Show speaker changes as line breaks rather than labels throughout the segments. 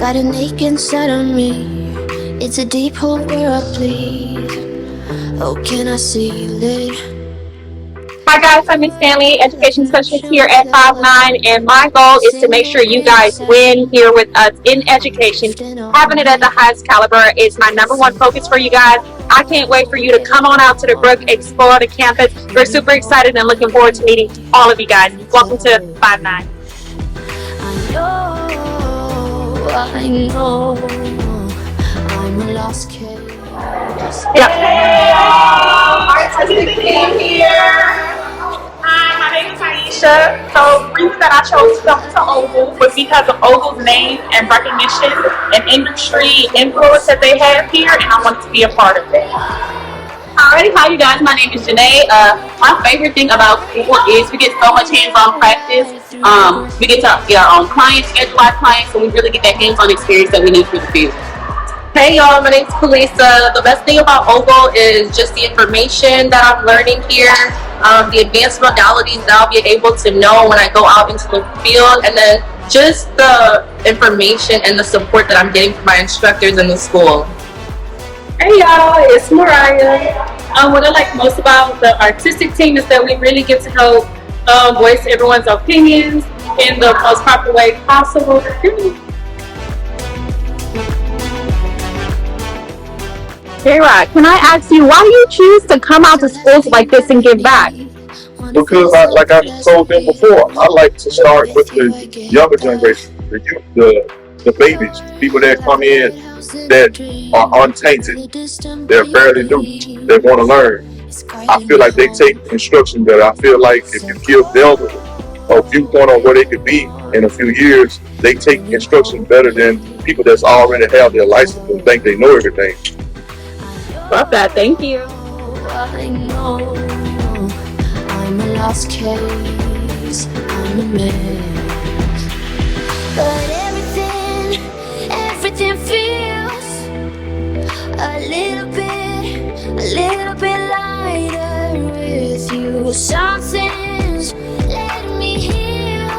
got an ache inside of me. It's a deep hole where I bleed. Oh, can I seal it?
Hi guys, I'm Miss Stanley, Education Specialist here at 5'9", and my goal is to make sure you guys win here with us in education. Having it at the highest caliber is my #1 focus for you guys. I can't wait for you to come on out to the Brook, explore the campus. We're super excited and looking forward to meeting all of you guys. Welcome to 5'9".
I know, I'm a lost case.
Yep. Artistic team here. Hi, my name is Aisha. So the reason that I chose to come to Ogle was because of Ogle's name and recognition and industry influence that they have here, and I wanted to be a part of it. Alrighty, hi you guys, my name is Janae. My favorite thing about school is we get so much hands-on practice. We get to get our own clients, schedule our clients, so we really get that hands-on experience that we need for the field. Hey y'all, my name is Kalisa. The best thing about Ogle is just the information that I'm learning here, the advanced modalities that I'll be able to know when I go out into the field, and then just the information and the support that I'm getting from my instructors in the school. Hey y'all, it's Mariah. What I like most about the artistic team is that we really get to help voice everyone's opinions in the most proper way possible. Hey Rod, can I ask you, why do you choose to come out to schools like this and give back?
Because like I told them before, I like to start with the younger generation, the youth, the babies, people that come in that are untainted, they're fairly new, they want to learn. I feel like they take instruction better. I feel like if you give them a viewpoint on where they could be in a few years, they take instruction better than people that's already have their license and think they know everything.
Love that, thank you.
I know, I'm a lost case, I'm a mess. But everything feels a little bit lighter with you. Something's letting me heal.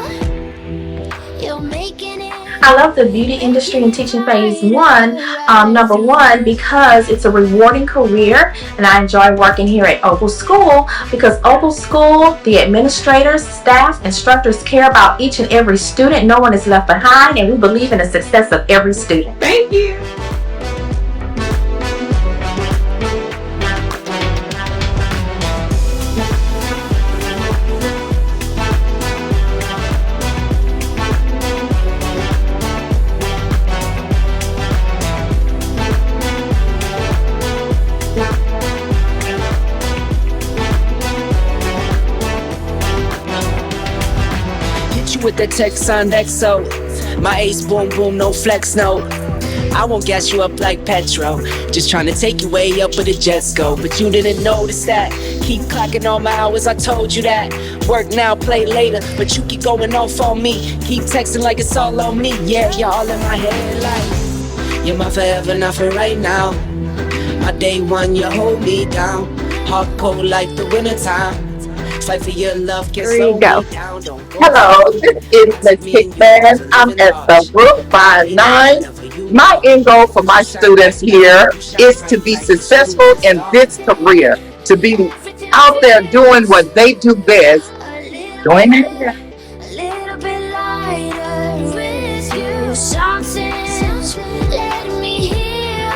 You're making it.
I love the beauty industry and teaching phase 1, number 1, because it's a rewarding career, and I enjoy working here at Ogle School because Ogle School, the administrators, staff, instructors care about each and every student. No one is left behind, and we believe in the success of every student.
Thank you.
With the text on XO, my ace boom boom, no flex, no. I won't gas you up like petrol, just trying to take you way up where the jets go. But you didn't notice that. Keep clocking all my hours, I told you that. Work now, play later, but you keep going off on me. Keep texting like it's all on me. Yeah, you're all in my head like you're my forever, not for right now. My day one, you hold me down. Hard cold like the wintertime. Fight for your love,
there you go. Hello, this is Miss Kickman. I'm at the Brook 5'9". My end goal for my students here is to be successful in this career, to be out there doing what they do best, doing it.
A little bit lighter with you. Something's letting me heal.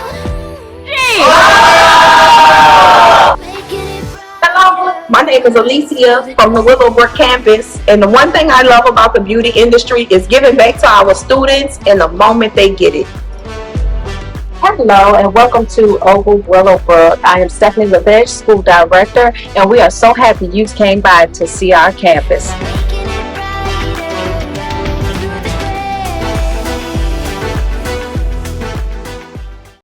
My name is Alicia from the Willowbrook campus, and the one thing I love about the beauty industry is giving back to our students in the moment they get it.
Hello and welcome to Ogle Willowbrook. I am Stephanie LeVetch, School Director, and we are so happy you came by to see our campus.